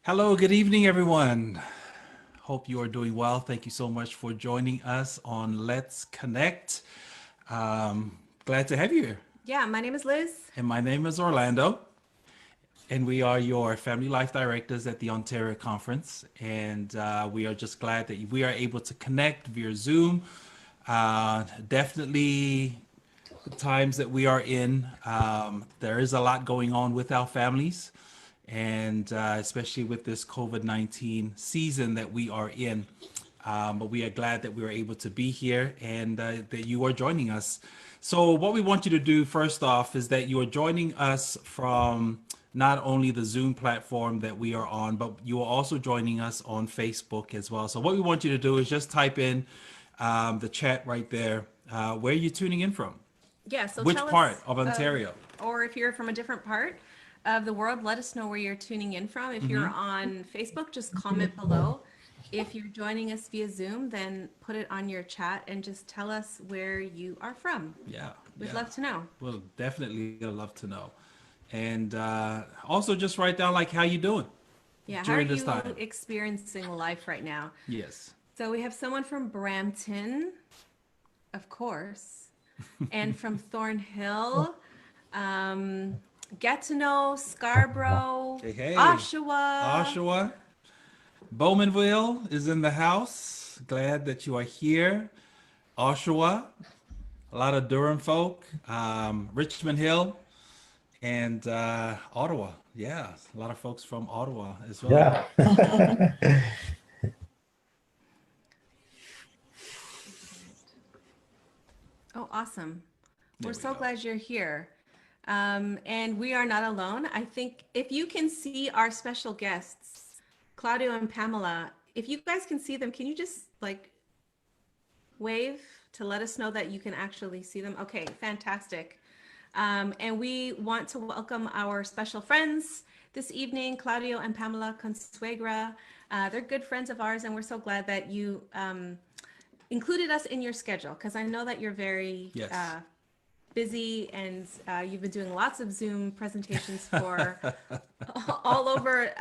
Hello, good evening, everyone. Hope you are doing well. Thank you so much for joining us on Let's Connect. Glad to have you here. Yeah, my name is Liz. And my name is Orlando, and we are your Family Life Directors at the Ontario Conference. And we are just glad that we are able to connect via Zoom. Definitely the times that we are in, there is a lot going on with our families, and especially with this COVID-19 season that we are in. But we are glad that we are able to be here and that you are joining us. So, what we want you to do first off is that you are joining us from not only the Zoom platform that we are on, but you are also joining us on Facebook as well. So, what we want you to do is just type in the chat right there. Where are you tuning in from? Yeah, so Which tell part us, of Ontario? or if you're from a different part of the world, let us know where you're tuning in from. If you're on Facebook, just comment below. If you're joining us via Zoom, then put it on your chat and just tell us where you are from. Yeah, We'd yeah. love to know. Well, definitely love to know. And also just write down like how you doing Yeah, how are during this you time. experiencing life right now? Yes. So we have someone from Brampton, of course, and from Thornhill. Um, Gatineau, Scarborough, Hey, hey. Oshawa. Oshawa, Bowmanville is in the house. Glad that you are here. Oshawa, a lot of Durham folk, Richmond Hill, and Ottawa. Yeah, a lot of folks from Ottawa as well. Yeah. Oh, awesome. We're There we so go. glad you're here. And we are not alone. I think if you can see our special guests, Claudio and Pamela, if you guys can see them, can you just like wave to let us know that you can actually see them? Okay, fantastic. And we want to welcome our special friends this evening, Claudio and Pamela Consuegra. They're good friends of ours, and we're so glad that you included us in your schedule because I know that you're very Yes. busy and you've been doing lots of Zoom presentations for all over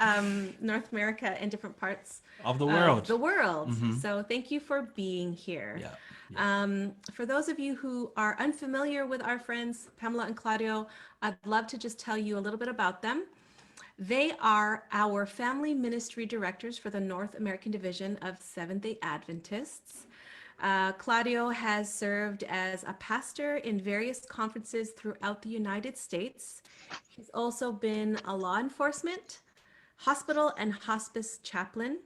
North America and different parts Of the of world. the world. So thank you for being here. Yeah. Yeah. For those of you who are unfamiliar with our friends, Pamela and Claudio, I'd love to just tell you a little bit about them. They are our family ministry directors for the North American Division of Seventh-day Adventists. Claudio has served as a pastor in various conferences throughout the United States. He's also been a law enforcement, hospital, and hospice chaplain.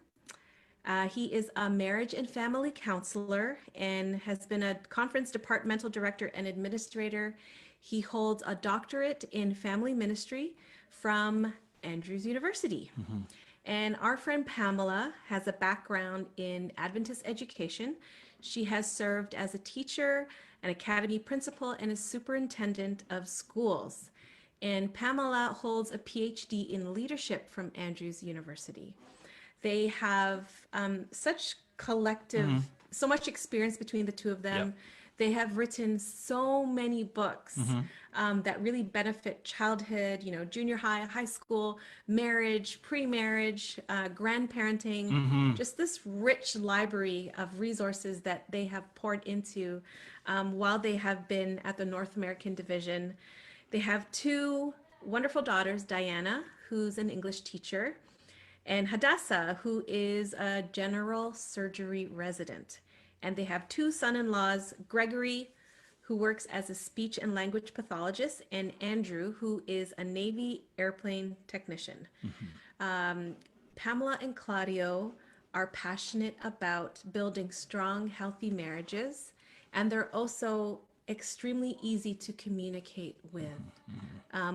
He is a marriage and family counselor and has been a conference departmental director and administrator. He holds a doctorate in family ministry from Andrews University. And our friend Pamela has a background in Adventist education. She has served as a teacher, an academy principal, and a superintendent of schools. And Pamela holds a PhD in leadership from Andrews University. They have such collective, so much experience between the two of Yep. them. They have written so many books that really benefit childhood, you know, junior high, high school, marriage, pre-marriage, grandparenting, just this rich library of resources that they have poured into while they have been at the North American Division. They have two wonderful daughters, Diana, who's an English teacher, and Hadassah, who is a general surgery resident. And they have two son in laws, Gregory, who works as a speech and language pathologist, and Andrew, who is a Navy airplane technician. Pamela and Claudio are passionate about building strong, healthy marriages, and they're also extremely easy to communicate with.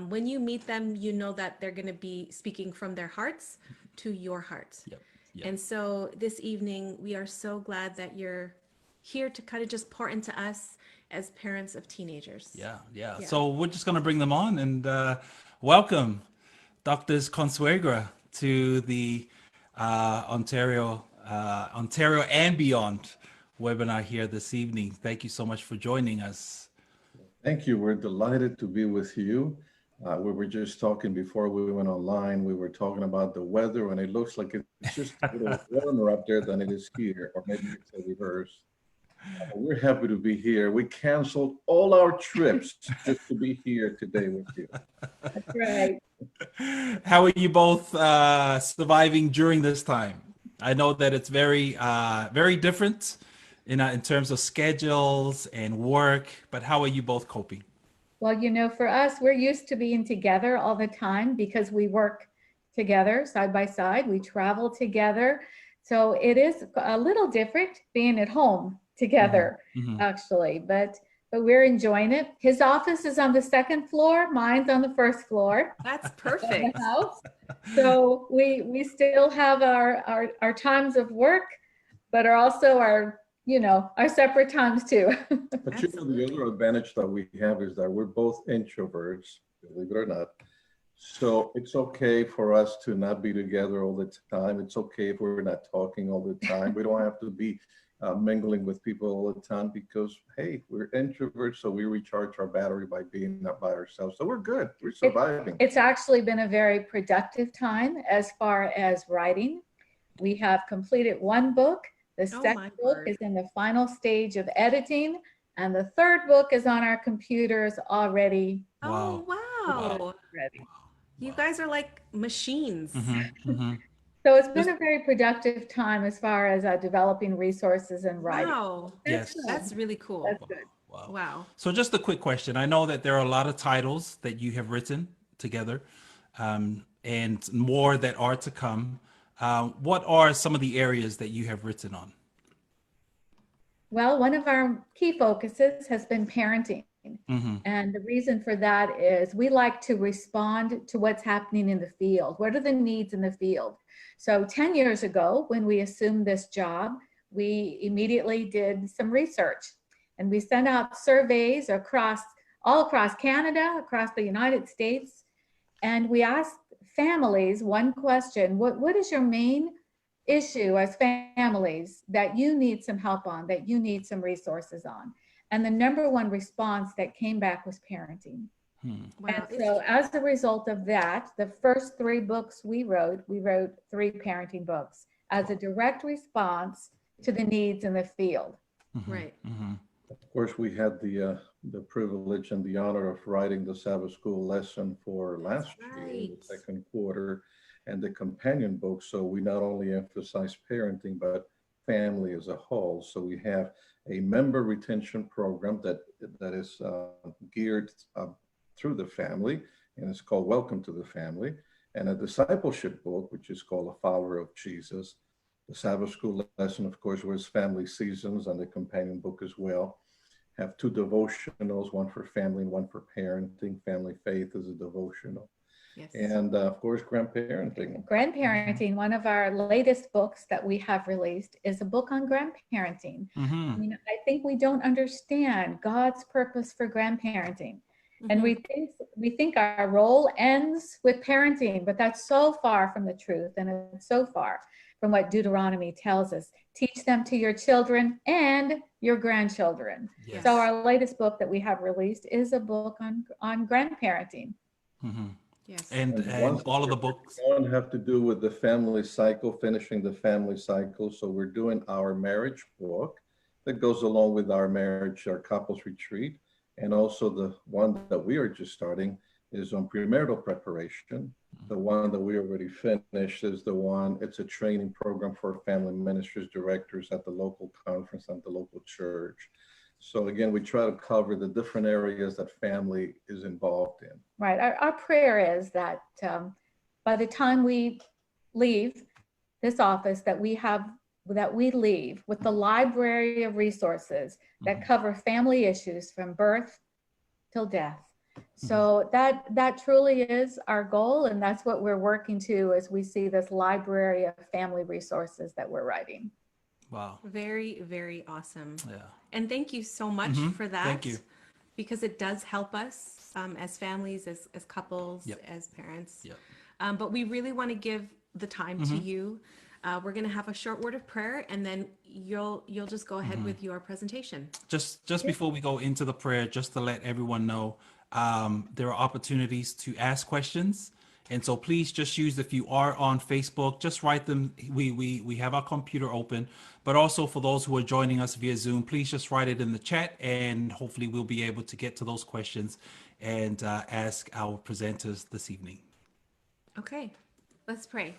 When you meet them, you know that they're going to be speaking from their hearts to your heart. Yep. Yep. And so this evening, we are so glad that you're here to kind of just pour into us as parents of teenagers. Yeah. Yeah. Yeah. So we're just going to bring them on and welcome Doctors Consuegra to the Ontario and beyond webinar here this evening. Thank you so much for joining us. Thank you. We're delighted to be with you. We were just talking before we went online. We were talking about the weather, and it looks like it's just a little warmer up there than it is here, or maybe it's a reverse. We're happy to be here. We canceled all our trips just to be here today with you. That's right. How are you both surviving during this time? I know that it's very different in terms of schedules and work, but how are you both coping? Well, for us, we're used to being together all the time because we work together side by side. We travel together. So it is a little different being at home together, Hmm. actually, but we're enjoying it. His office is on the second floor, mine's on the first floor That's of the perfect. house. So we still have our times of work, but are also our separate times too. But the Absolutely. other advantage that we have is that we're both introverts, believe it or not. So it's okay for us to not be together all the time. It's okay if we're not talking all the time. We don't have to be mingling with people all the time because, hey, we're introverts, so we recharge our battery by being up by ourselves. So we're good. We're surviving. It's actually been a very productive time as far as writing. We have completed one book. The Oh second my book word. is in the final stage of editing, and the third book is on our computers already Oh, Wow. wow. ready. You guys are like machines. Hmm. Hmm. So it's been a very productive time as far as developing resources and writing. Wow. That's Yes. good. That's really cool. That's good. Wow. Wow. So just a quick question. I know that there are a lot of titles that you have written together, and more that are to come. What are some of the areas that you have written on? Well, one of our key focuses has been parenting. Hmm. And the reason for that is we like to respond to what's happening in the field. What are the needs in the field? So 10 years ago, when we assumed this job, we immediately did some research and we sent out surveys all across Canada, across the United States, and we asked families one question: what is your main issue as families that you need some help on, that you need some resources on? And the number one response that came back was parenting. Hmm. And Wow. so as a result of that, the first three books we wrote three parenting books as a direct response to the needs in the field. Hmm. Right. Hmm. Of course, we had the privilege and the honor of writing the Sabbath school lesson for That's last year in right. the second quarter and the companion book. So we not only emphasize parenting, but family as a whole. So we have a member retention program that is geared through the family, and it's called Welcome to the Family, and a discipleship book, which is called A Follower of Jesus. The Sabbath school lesson, of course, was family seasons, and the companion book as well. Have two devotionals, one for family and one for parenting. Family Faith is a devotional. Yes. And of course, grandparenting. Grandparenting, one of our latest books that we have released, is a book on grandparenting. Hmm. I mean, I think we don't understand God's purpose for grandparenting. And Mhm. we think our role ends with parenting, but that's so far from the truth, and it's so far from what Deuteronomy tells us. Teach them to your children and your grandchildren. Yes. So our latest book that we have released is a book on grandparenting. Hmm. Yes. And And the and ones that all of we're the books. working on have to do with the family cycle, finishing the family cycle. So we're doing our marriage book that goes along with our marriage, our couples retreat. And also the one that we are just starting is on premarital preparation. The one that we already finished is the one, it's a training program for family ministers, directors at the local conference and the local church. So again, we try to cover the different areas that family is involved in. Right. Our prayer is that by the time we leave this office, that we leave with the library of resources that cover family issues from birth till death. So that truly is our goal, and that's what we're working to as we see this library of family resources that we're writing. Wow. Very, very awesome. Yeah. And thank you so much for that. Thank you. Because it does help us as families, as couples, Yep. as parents. Yep. But we really want to give the time to you. We're going to have a short word of prayer, and then you'll just go ahead with your presentation. Just before we go into the prayer, just to let everyone know, there are opportunities to ask questions. And so please just use, if you are on Facebook, just write them. We have our computer open, but also for those who are joining us via Zoom, please just write it in the chat, and hopefully we'll be able to get to those questions and ask our presenters this evening. Okay, let's pray.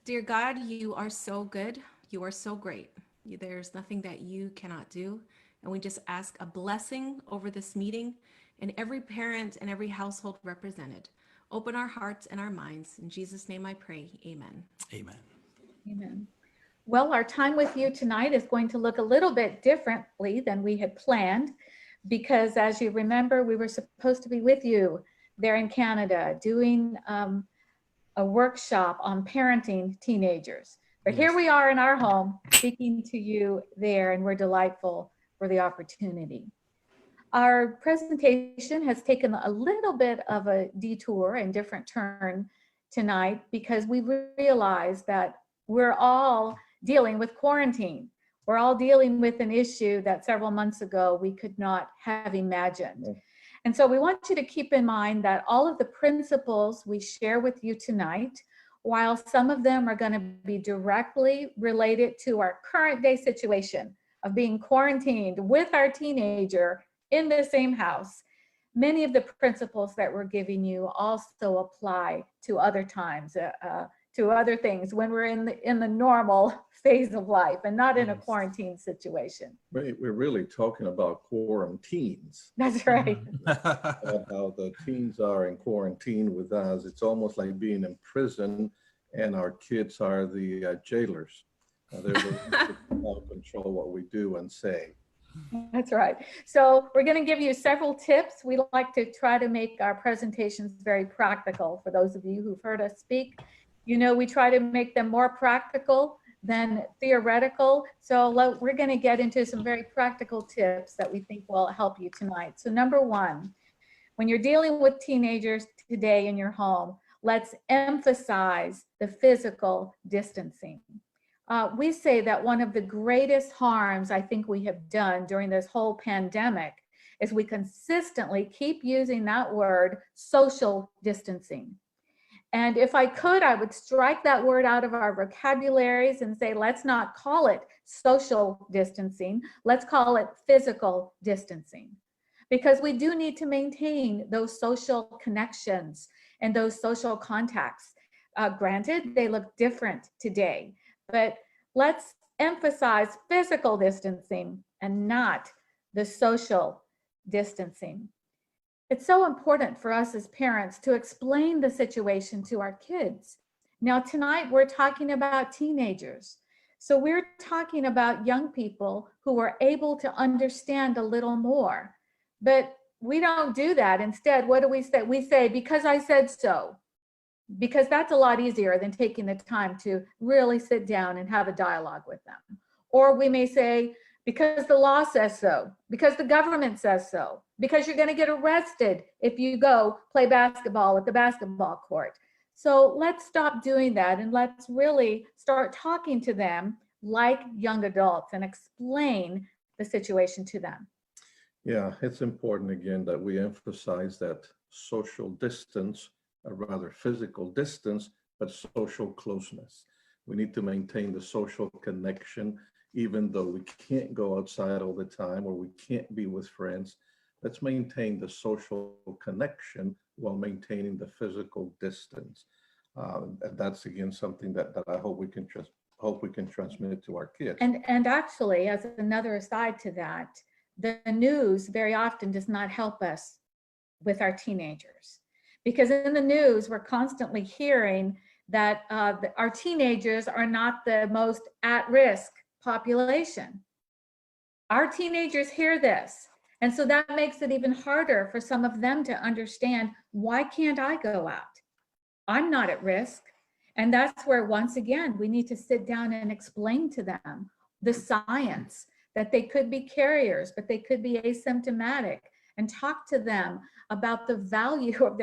Dear God, you are so good. You are so great. There's nothing that you cannot do. And we just ask a blessing over this meeting and every parent and every household represented. Open our hearts and our minds. In Jesus' name I pray, amen. Amen. Amen. Well, our time with you tonight is going to look a little bit differently than we had planned, because as you remember, we were supposed to be with you there in Canada doing a workshop on parenting teenagers. But here we are in our home speaking to you there, and we're delightful for the opportunity. Our presentation has taken a little bit of a detour and different turn tonight because we realize that we're all dealing with quarantine. We're all dealing with an issue that several months ago we could not have imagined. And so we want you to keep in mind that all of the principles we share with you tonight, while some of them are going to be directly related to our current day situation of being quarantined with our teenager in the same house, many of the principles that we're giving you also apply to other times, to other things when we're in the normal phase of life and not in a quarantine situation. We're really talking about quarantines. That's right. And how the teens are in quarantine with us. It's almost like being in prison and our kids are the jailers. They're the ones that control what we do and say. That's right. So we're going to give you several tips. We like to try to make our presentations very practical for those of you who've heard us speak. You know, we try to make them more practical than theoretical. So we're going to get into some very practical tips that we think will help you tonight. So number one, when you're dealing with teenagers today in your home, let's emphasize the physical distancing. We say that one of the greatest harms I think we have done during this whole pandemic is we consistently keep using that word, social distancing. And if I could, I would strike that word out of our vocabularies and say, let's not call it social distancing, let's call it physical distancing. Because we do need to maintain those social connections and those social contacts. Granted, they look different today, but let's emphasize physical distancing and not the social distancing. It's so important for us as parents to explain the situation to our kids. Now, tonight we're talking about teenagers. So we're talking about young people who are able to understand a little more, but we don't do that. Instead, what do we say? We say, because I said so. Because that's a lot easier than taking the time to really sit down and have a dialogue with them. Or we may say, because the law says so, because the government says so, because you're going to get arrested if you go play basketball at the basketball court. So let's stop doing that and let's really start talking to them like young adults and explain the situation to them. Yeah, it's important again that we emphasize that social distance, or rather physical distance, but social closeness. We need to maintain the social connection, even though we can't go outside all the time or we can't be with friends. Let's maintain the social connection while maintaining the physical distance. And that's again something that I hope we can transmit to our kids. And actually, as another aside to that, the news very often does not help us with our teenagers. Because in the news, we're constantly hearing that our teenagers are not the most at-risk population. Our teenagers hear this. And so that makes it even harder for some of them to understand, why can't I go out? I'm not at risk. And that's where, once again, we need to sit down and explain to them the science that they could be carriers, but they could be asymptomatic, and talk to them about the value of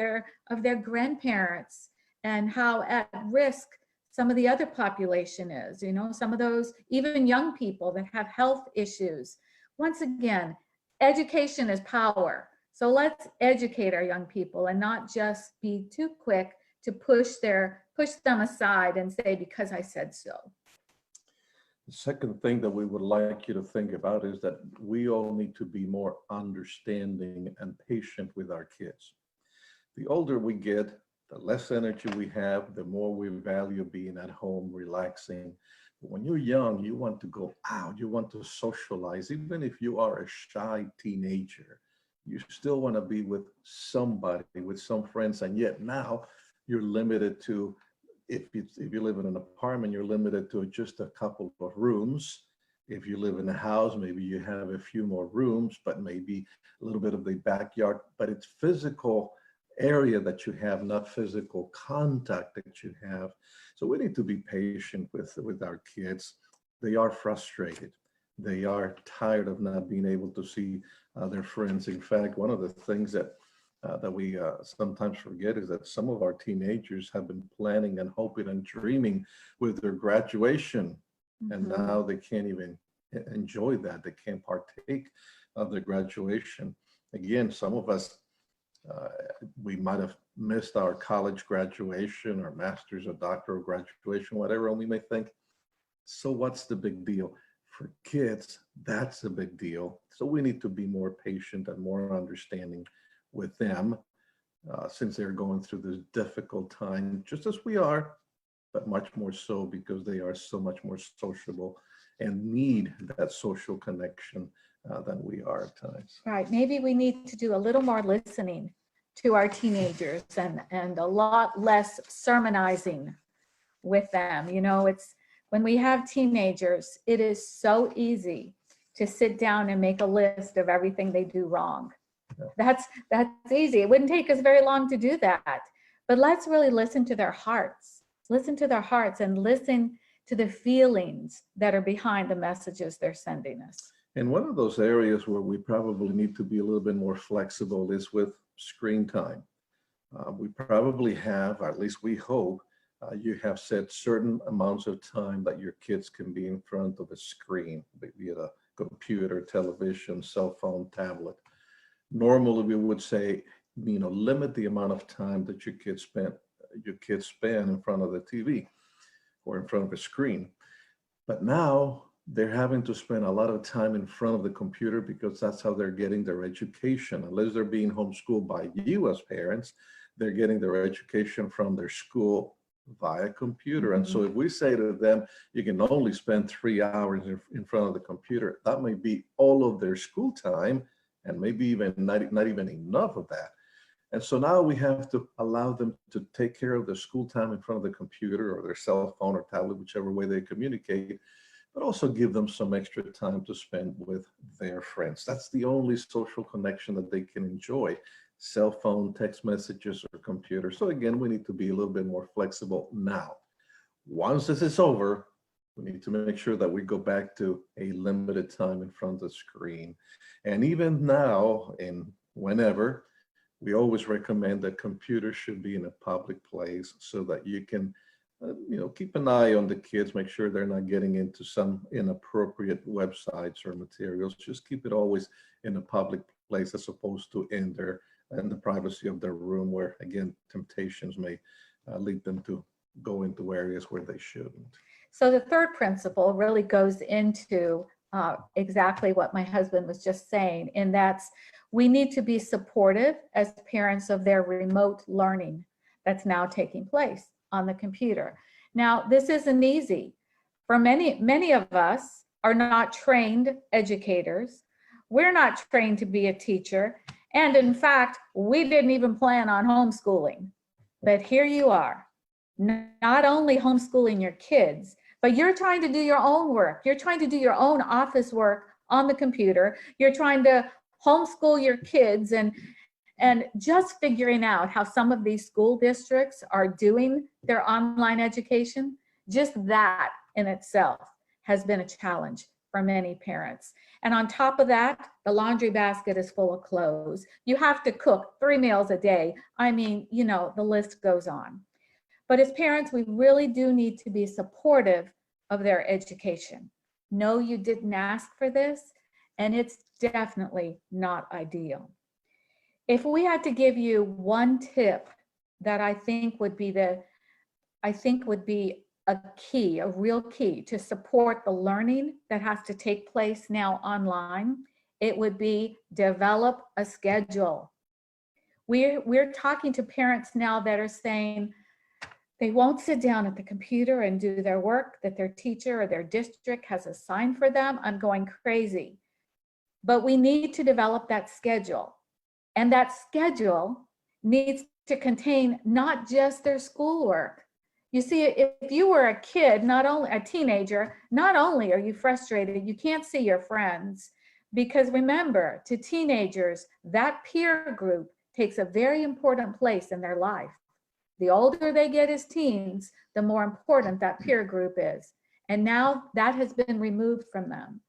their grandparents and how at risk some of the other population is, you know, some of those even young people that have health issues. Once again, education is power. So let's educate our young people and not just be too quick to push them aside and say, because I said so. The second thing that we would like you to think about is that we all need to be more understanding and patient with our kids. The older we get, the less energy we have, the more we value being at home, relaxing. But when you're young, you want to go out, you want to socialize. Even if you are a shy teenager, you still want to be with somebody, with some friends. And yet now you're limited to, if you live in an apartment, you're limited to just a couple of rooms. If you live in a house, maybe you have a few more rooms, but maybe a little bit of the backyard, but it's physical area that you have, not physical contact that you have. So we need to be patient with our kids. They are frustrated. They are tired of not being able to see their friends. In fact, one of the things that we sometimes forget is that some of our teenagers have been planning and hoping and dreaming with their graduation, and now they can't even enjoy that. They can't partake of their graduation. Again, some of us, we might have missed our college graduation or master's or doctoral graduation, whatever, and we may think, so what's the big deal? For kids, that's a big deal. So we need to be more patient and more understanding with them, since they're going through this difficult time, just as we are, but much more so because they are so much more sociable and need that social connection than we are at times. Right. Maybe we need to do a little more listening to our teenagers and a lot less sermonizing with them. You know, it's when we have teenagers, it is so easy to sit down and make a list of everything they do wrong. Yeah. That's easy. It wouldn't take us very long to do that. But let's really listen to their hearts. Listen to their hearts and listen to the feelings that are behind the messages they're sending us. And one of those areas where we probably need to be a little bit more flexible is with screen time. We probably have, or at least we hope, you have set certain amounts of time that your kids can be in front of a screen, be it a computer, television, cell phone, tablet. Normally, we would say, limit the amount of time that your kids spend in front of the TV or in front of a screen. But now they're having to spend a lot of time in front of the computer because that's how they're getting their education. Unless they're being homeschooled by you as parents, they're getting their education from their school via computer. And so if we say to them, you can only spend 3 hours in front of the computer, that may be all of their school time, and maybe even not even enough of that. And so now we have to allow them to take care of their school time in front of the computer or their cell phone or tablet, whichever way they communicate, but also give them some extra time to spend with their friends. That's the only social connection that they can enjoy: cell phone, text messages, or computer. So again, we need to be a little bit more flexible now. Once this is over, we need to make sure that we go back to a limited time in front of the screen. And even now, and whenever, we always recommend that computers should be in a public place so that you can keep an eye on the kids, make sure they're not getting into some inappropriate websites or materials. Just keep it always in a public place as opposed to in the privacy of their room, where again, temptations may lead them to go into areas where they shouldn't. So the third principle really goes into exactly what my husband was just saying, and that's we need to be supportive as parents of their remote learning that's now taking place on the computer. Now, this isn't easy. For many of us are not trained educators. We're not trained to be a teacher. And in fact, we didn't even plan on homeschooling. But here you are, not only homeschooling your kids, but you're trying to do your own work. You're trying to do your own office work on the computer. You're trying to homeschool your kids and just figuring out how some of these school districts are doing their online education. Just that in itself has been a challenge for many parents. And on top of that, the laundry basket is full of clothes. You have to cook 3 meals a day. I mean, the list goes on. But as parents, we really do need to be supportive of their education. No, you didn't ask for this, and it's definitely not ideal. If we had to give you one tip that I think would be a key, a real key to support the learning that has to take place now online, it would be develop a schedule. We're talking to parents now that are saying they won't sit down at the computer and do their work that their teacher or their district has assigned for them. I'm going crazy. But we need to develop that schedule. And that schedule needs to contain not just their schoolwork. You see, if you were a kid, not only a teenager, not only are you frustrated, you can't see your friends, because remember, to teenagers, that peer group takes a very important place in their life. The older they get as teens, the more important that peer group is. And now that has been removed from them.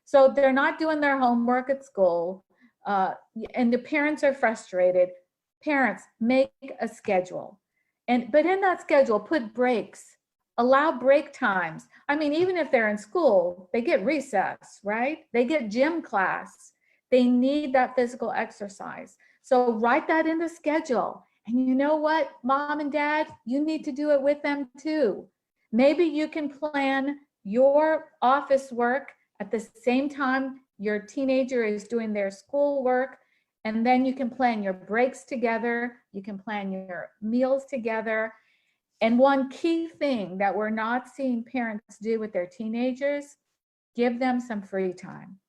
So they're not doing their homework at school, and the parents are frustrated. Parents, make a schedule. But in that schedule, put breaks, allow break times. I mean, even if they're in school, they get recess, right? They get gym class. They need that physical exercise. So write that in the schedule. And you know what, mom and dad, you need to do it with them too. Maybe you can plan your office work at the same time your teenager is doing their school work. And then you can plan your breaks together. You can plan your meals together. And one key thing that we're not seeing parents do with their teenagers, give them some free time.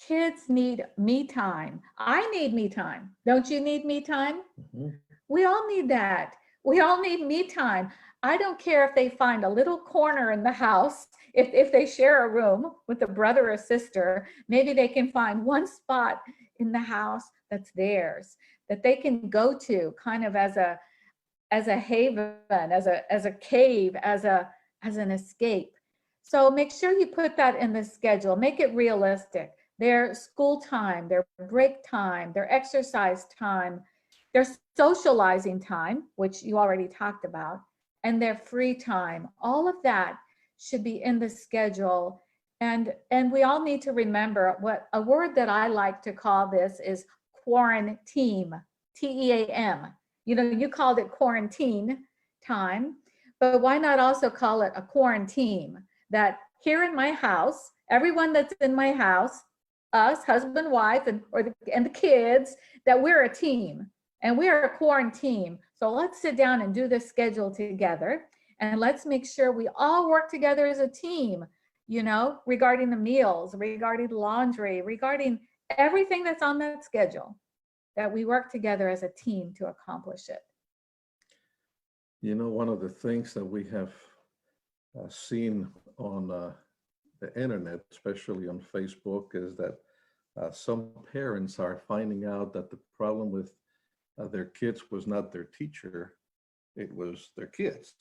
Kids need me time. I need me time. Don't you need me time? Mhm. We all need that. We all need me time. I don't care if they find a little corner in the house. If they share a room with a brother or sister, maybe they can find one spot in the house that's theirs, that they can go to kind of as a haven, as a cave, as an escape. So make sure you put that in the schedule. Make it realistic. Their school time, their break time, their exercise time, their socializing time, which you already talked about, and their free time. All of that should be in the schedule. And we all need to remember what a word that I like to call this is quarantine, T-E-A-M. You know, you called it quarantine time, but why not also call it a quarantine? That here in my house, everyone that's in my house, us, husband, wife, and the kids, that we're a team and we're a quarantine. So let's sit down and do this schedule together, and let's make sure we all work together as a team, you know, regarding the meals, regarding laundry, regarding everything that's on that schedule, that we work together as a team to accomplish it. You know, one of the things that we have seen on the internet, especially on Facebook, is that some parents are finding out that the problem with their kids was not their teacher, it was their kids.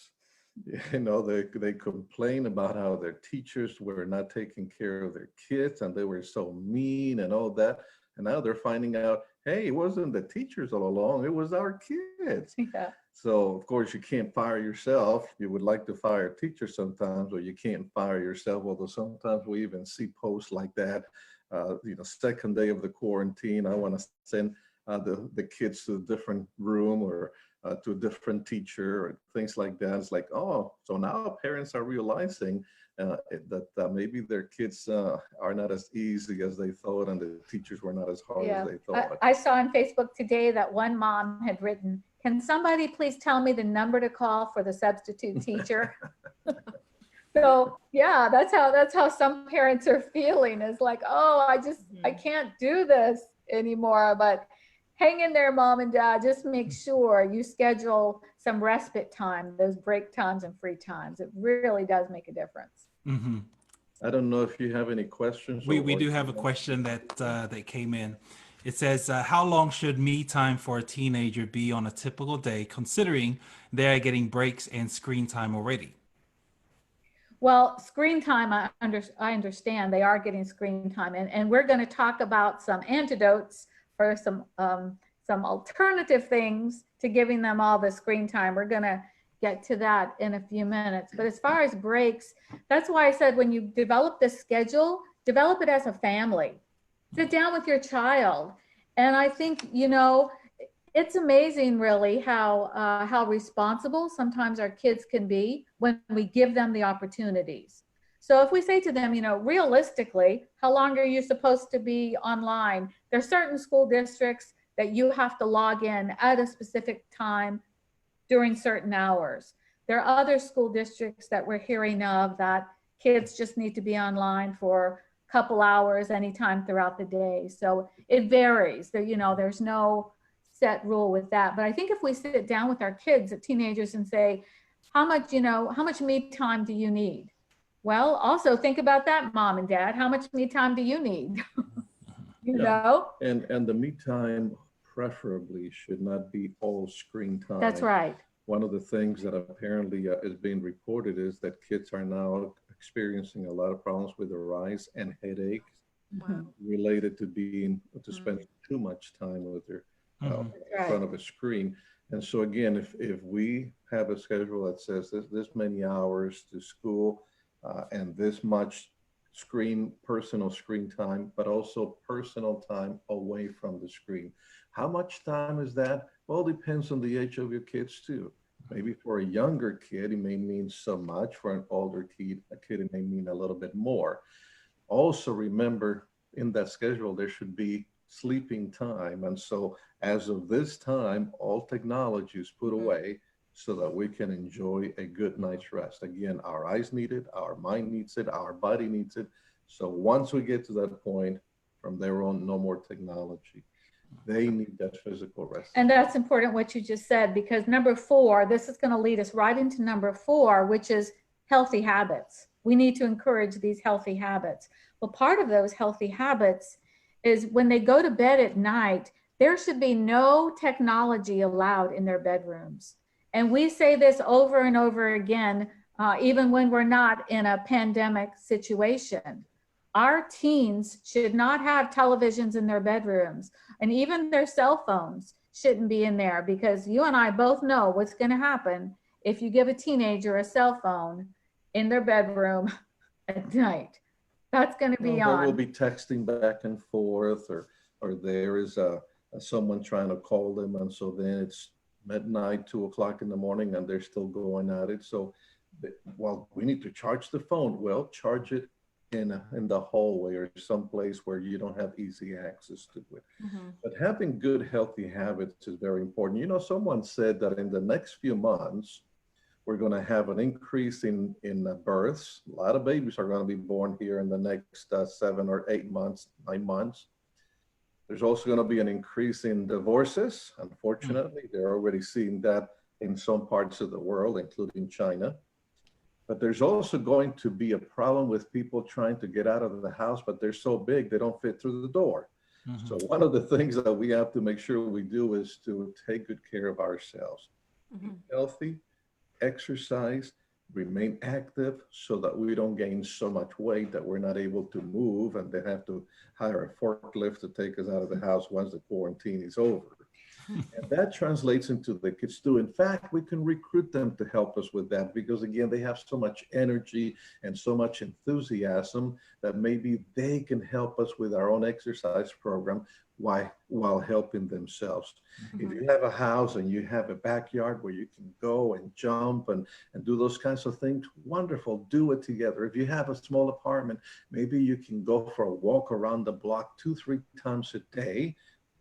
You know, they complain about how their teachers were not taking care of their kids and they were so mean and all that. And now they're finding out, hey, it wasn't the teachers all along, it was our kids. Yeah. So of course you can't fire yourself. You would like to fire a teacher sometimes, or you can't fire yourself. Although sometimes we even see posts like that. You know, second day of the quarantine, I want to send the kids to a different room or to a different teacher or things like that. It's like, oh, so now parents are realizing that maybe their kids are not as easy as they thought, and the teachers were not as hard as they thought. I saw on Facebook today that one mom had written, can somebody please tell me the number to call for the substitute teacher? So yeah, that's how some parents are feeling, is like, oh, I can't do this anymore. But hang in there, mom and dad. Just make sure you schedule some respite time, those break times and free times. It really does make a difference. Mm-hmm. I don't know if you have any questions. We do have a question that came in. It says, how long should me time for a teenager be on a typical day, considering they're getting breaks and screen time already? Well, screen time, I understand they are getting screen time, and we're going to talk about some antidotes for some alternative things to giving them all the screen time. We're going to get to that in a few minutes. But as far as breaks, that's why I said when you develop this schedule, develop it as a family. Sit down with your child And I think, you know, it's amazing really how responsible sometimes our kids can be when we give them the opportunities. So if we say to them, you know, realistically, how long are you supposed to be online? There's certain school districts that you have to log in at a specific time during certain hours. There are other school districts that we're hearing of that kids just need to be online for a couple hours anytime throughout the day. So it varies. There, you know, there's no set rule with that. But I think if we sit down with our kids, teenagers, and say, how much, you know, how much me time do you need? Well, also think about that, mom and dad. How much me time do you need? You Yeah. know? And the me time preferably should not be all screen time. That's right. One of the things that apparently is being reported is that kids are now experiencing a lot of problems with their eyes and headaches Wow. related to being to spend too much time with their in front of a screen. And so again, if we have a schedule that says this many hours to school and this much personal screen time, but also personal time away from the screen. How much time is that? Well, it depends on the age of your kids too. Maybe for a younger kid, it may mean so much. For an older kid, it may mean a little bit more. Also remember in that schedule, there should be sleeping time. And so as of this time, all technology is put away so that we can enjoy a good night's rest. Again, our eyes need it, our mind needs it, our body needs it. So once we get to that point, from there on, no more technology. They need that physical rest. And that's important what you just said, because number 4, this is going to lead us right into number 4, which is healthy habits. We need to encourage these healthy habits. Well, part of those healthy habits is when they go to bed at night, there should be no technology allowed in their bedrooms. And we say this over and over again, even when we're not in a pandemic situation. Our teens should not have televisions in their bedrooms, and even their cell phones shouldn't be in there, because you and I both know what's going to happen if you give a teenager a cell phone in their bedroom at night. That's going to be on. There will be texting back and forth, or there is someone trying to call them, and so then it's midnight, 2 o'clock in the morning, and they're still going at it. So, well, we need to charge the phone. Well, charge it in the hallway or someplace where you don't have easy access to it. But having good, healthy habits is very important. You know, someone said that in the next few months, we're going to have an increase in births. A lot of babies are going to be born here in the next 7 or 8 months, 9 months. There's also going to be an increase in divorces. Unfortunately, they're already seeing that in some parts of the world, including China. But there's also going to be a problem with people trying to get out of the house, but they're so big, they don't fit through the door. So one of the things that we have to make sure we do is to take good care of ourselves. Be healthy, exercise, remain active, so that we don't gain so much weight that we're not able to move and they have to hire a forklift to take us out of the house once the quarantine is over. And that translates into the kids too. In fact, we can recruit them to help us with that, because again, they have so much energy and so much enthusiasm that maybe they can help us with our own exercise program while helping themselves. If you have a house and you have a backyard where you can go and jump and do those kinds of things, wonderful, do it together. If you have a small apartment, maybe you can go for a walk around the block 2-3 times a day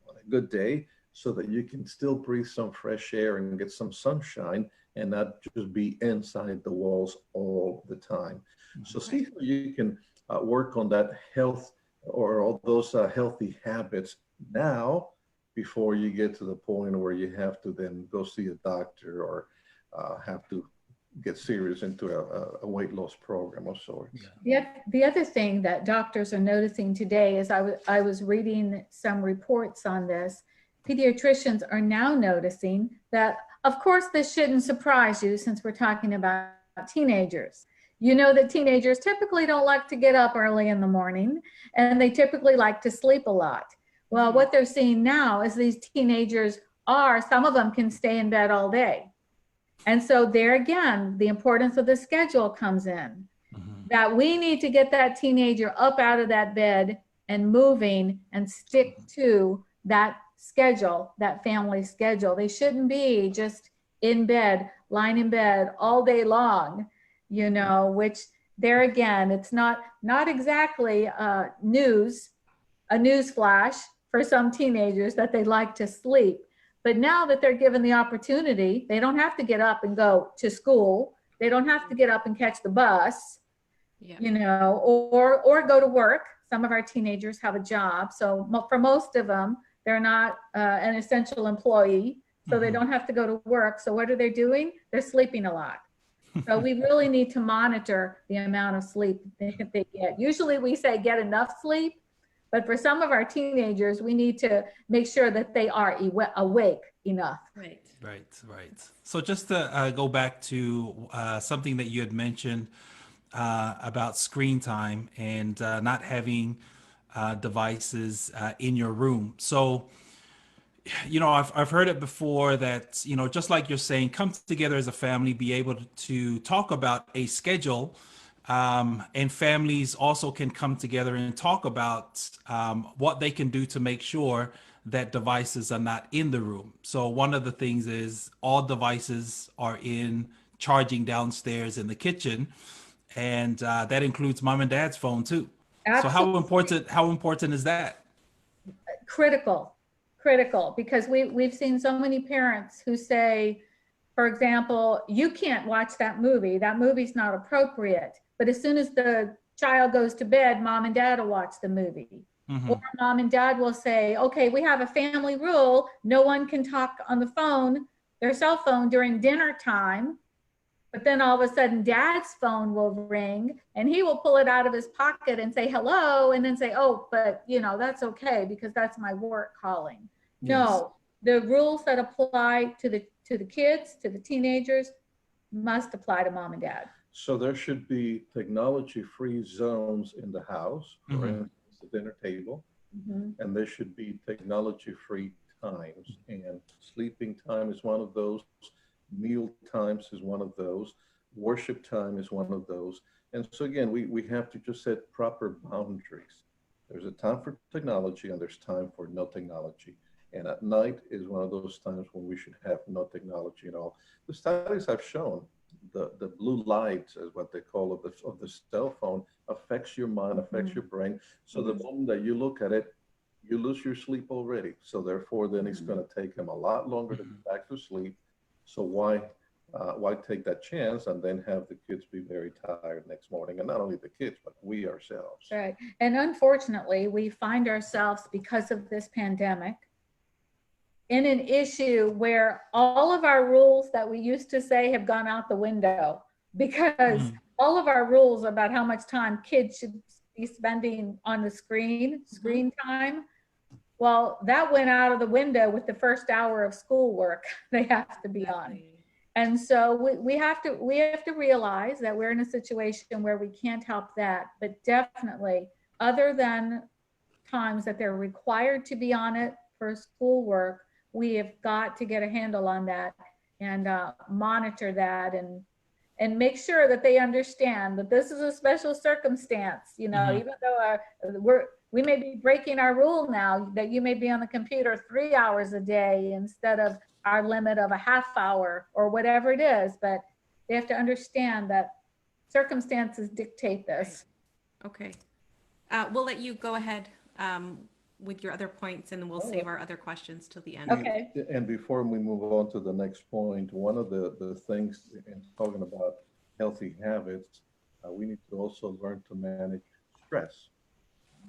on a good day, so that you can still breathe some fresh air and get some sunshine and not just be inside the walls all the time. So see how you can work on that health or all those healthy habits now, before you get to the point where you have to then go see a doctor or have to get serious into a weight loss program of sorts. The other thing that doctors are noticing today is I was reading some reports on this. Pediatricians are now noticing that, of course, this shouldn't surprise you since we're talking about teenagers. You know that teenagers typically don't like to get up early in the morning, and they typically like to sleep a lot. Well, what they're seeing now is these teenagers some of them can stay in bed all day. And so there again, the importance of the schedule comes in, that we need to get that teenager up out of that bed and moving and stick to that schedule, that family schedule. They shouldn't be just in bed, lying in bed all day long, you know, which there again, it's not exactly a news flash for some teenagers that they like to sleep. But now that they're given the opportunity, they don't have to get up and go to school. They don't have to get up and catch the bus, you know, or go to work. Some of our teenagers have a job. So for most of them, they're not an essential employee. So they don't have to go to work. So what are they doing? They're sleeping a lot. So we really need to monitor the amount of sleep they get. Usually we say get enough sleep, but for some of our teenagers, we need to make sure that they are awake enough. Right. Right. So just to go back to something that you had mentioned about screen time and not having devices in your room. So, you know, I've heard it before that, you know, just like you're saying, come together as a family, be able to talk about a schedule. And families also can come together and talk about what they can do to make sure that devices are not in the room. So one of the things is all devices are in charging downstairs in the kitchen, and that includes mom and dad's phone too. Absolutely. So how important is that? Critical, because we've seen so many parents who say, for example, you can't watch that movie's not appropriate. But as soon as the child goes to bed, mom and dad will watch the movie. Or mom and dad will say, okay, we have a family rule, no one can talk on the phone, their cell phone, during dinner time. But then all of a sudden dad's phone will ring and he will pull it out of his pocket and say hello, and then say, oh, but you know, that's okay because that's my work calling. Yes. No, the rules that apply to the kids, to the teenagers, must apply to mom and dad. So there should be technology-free zones in the house, for instance, the dinner table, and there should be technology-free times. And sleeping time is one of those. Meal times is one of those. Worship time is one of those. And so again, we have to just set proper boundaries. There's a time for technology and there's time for no technology. And at night is one of those times when we should have no technology at all. The studies have shown the blue light, is what they call of the cell phone, affects your mind, affects your brain. So the moment that you look at it, you lose your sleep already. So therefore, then it's going to take them a lot longer to get back to sleep. So why take that chance and then have the kids be very tired next morning? And not only the kids, but we ourselves. Right. And unfortunately, we find ourselves, because of this pandemic, in an issue where all of our rules that we used to say have gone out the window, because all of our rules about how much time kids should be spending on the screen time, well, that went out of the window with the first hour of schoolwork they have to be on. And so we have to realize that we're in a situation where we can't help that, but definitely other than times that they're required to be on it for schoolwork, we have got to get a handle on that and monitor that and make sure that they understand that this is a special circumstance. You know, even though we may be breaking our rule now that you may be on the computer 3 hours a day instead of our limit of a half hour or whatever it is, but they have to understand that circumstances dictate this. Okay. We'll let you go ahead with your other points, and then we'll save our other questions till the end. Okay. And before we move on to the next point, one of the things in talking about healthy habits, we need to also learn to manage stress,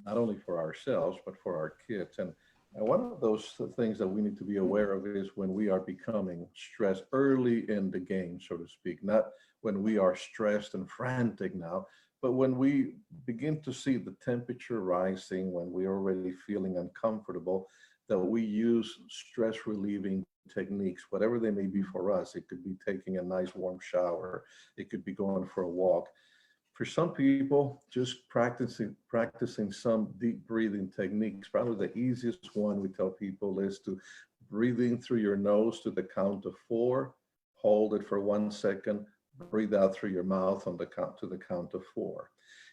not only for ourselves, but for our kids. And one of those things that we need to be aware of is when we are becoming stressed early in the game, so to speak, not when we are stressed and frantic now, but when we begin to see the temperature rising, when we're already feeling uncomfortable, that we use stress relieving techniques, whatever they may be for us. It could be taking a nice warm shower. It could be going for a walk. For some people, just practicing some deep breathing techniques. Probably the easiest one we tell people is to breathe in through your nose to the count of 4, hold it for 1 second, breathe out through your mouth on the count to the count of 4.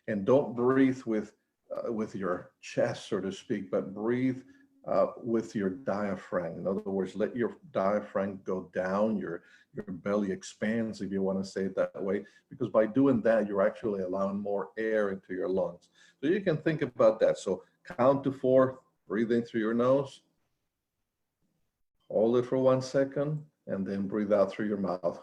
And don't breathe with your chest, so to speak, but breathe with your diaphragm. In other words, let your diaphragm go down, your belly expands, if you want to say it that way, because by doing that, you're actually allowing more air into your lungs. So you can think about that. So count to 4, breathe in through your nose, hold it for 1 second, and then breathe out through your mouth.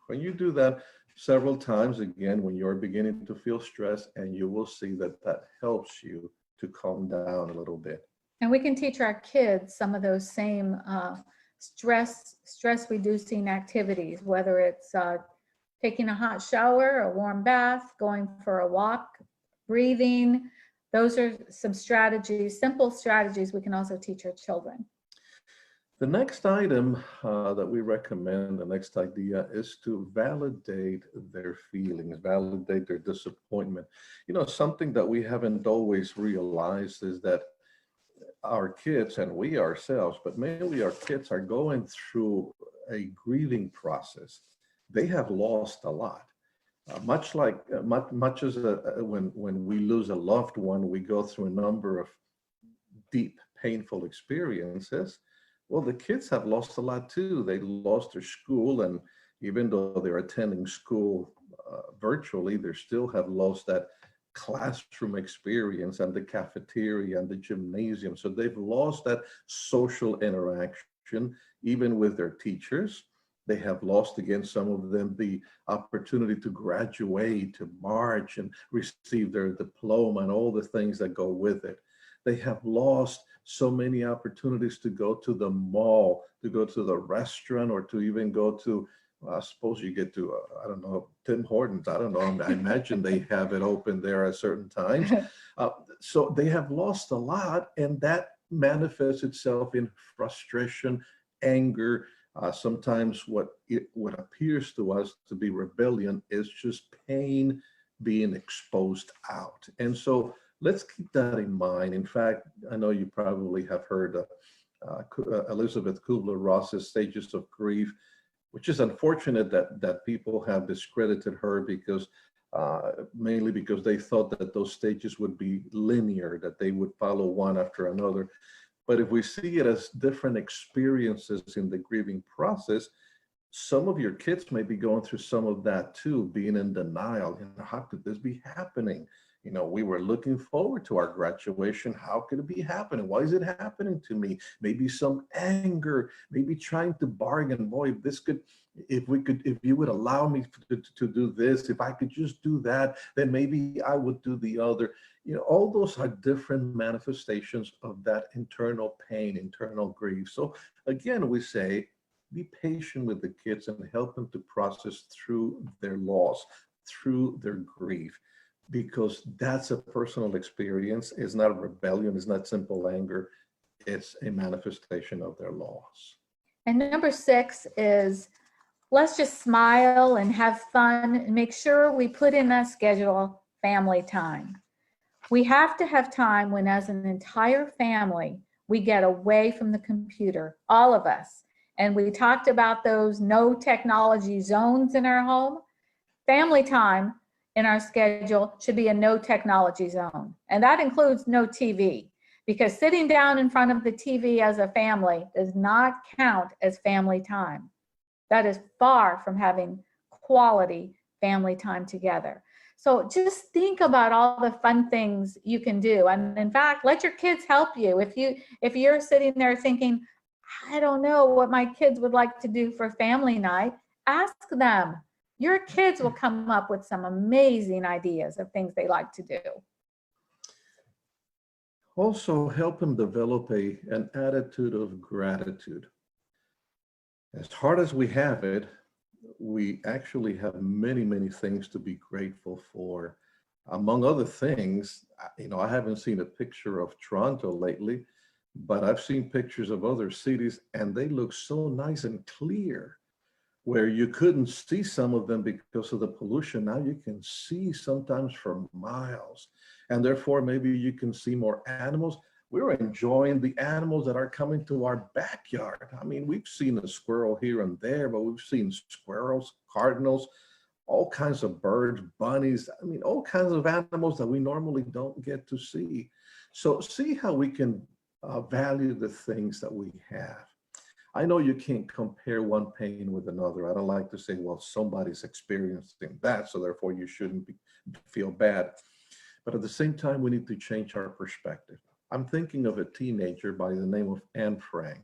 When you do that several times, again, when you're beginning to feel stress, and you will see that that helps you to calm down a little bit. And we can teach our kids some of those same stress reducing activities, whether it's taking a hot shower, a warm bath, going for a walk, breathing. Those are some strategies, simple strategies we can also teach our children. The next item that we recommend, the next idea, is to validate their feelings, validate their disappointment. You know, something that we haven't always realized is that our kids, and we ourselves, but mainly our kids, are going through a grieving process. They have lost a lot. Much as when we lose a loved one, we go through a number of deep, painful experiences. Well, the kids have lost a lot too. They lost their school, and even though they're attending school virtually, they still have lost that classroom experience and the cafeteria and the gymnasium. So they've lost that social interaction, even with their teachers. They have lost, again, some of them, the opportunity to graduate, to march and receive their diploma and all the things that go with it. They have lost so many opportunities to go to the mall, to go to the restaurant, or to even go to, I suppose you get to, I don't know, Tim Hortons. I don't know. I imagine they have it open there at certain times. So they have lost a lot, and that manifests itself in frustration, anger. Sometimes what appears to us to be rebellion is just pain being exposed out. And so let's keep that in mind. In fact, I know you probably have heard Elizabeth Kubler-Ross's Stages of Grief, which is unfortunate that people have discredited her, because mainly because they thought that those stages would be linear, that they would follow one after another. But if we see it as different experiences in the grieving process, some of your kids may be going through some of that too, being in denial. You know, how could this be happening? You know, we were looking forward to our graduation. How could it be happening? Why is it happening to me? Maybe some anger, maybe trying to bargain. Boy, if you would allow me to do this, if I could just do that, then maybe I would do the other. You know, all those are different manifestations of that internal pain, internal grief. So again, we say, be patient with the kids and help them to process through their loss, through their grief, because that's a personal experience. It's not a rebellion. It's not simple anger. It's a manifestation of their loss. And number 6 is, let's just smile and have fun and make sure we put in that schedule family time. We have to have time when, as an entire family, we get away from the computer, all of us. And we talked about those no technology zones in our home. Family time in our schedule should be a no technology zone. And that includes no TV, because sitting down in front of the TV as a family does not count as family time. That is far from having quality family time together. So just think about all the fun things you can do. And in fact, let your kids help you. If you're sitting there thinking, I don't know what my kids would like to do for family night, ask them. Your kids will come up with some amazing ideas of things they like to do. Also, help them develop an attitude of gratitude. As hard as we have it, we actually have many, many things to be grateful for. Among other things, you know, I haven't seen a picture of Toronto lately, but I've seen pictures of other cities, and they look so nice and clear, where you couldn't see some of them because of the pollution. Now you can see sometimes for miles, and therefore maybe you can see more animals. We're enjoying the animals that are coming to our backyard. I mean, we've seen a squirrel here and there, but we've seen squirrels, cardinals, all kinds of birds, bunnies, I mean, all kinds of animals that we normally don't get to see. So see how we can value the things that we have. I know you can't compare one pain with another. I don't like to say, well, somebody's experiencing that, so therefore you shouldn't feel bad. But at the same time, we need to change our perspective. I'm thinking of a teenager by the name of Anne Frank.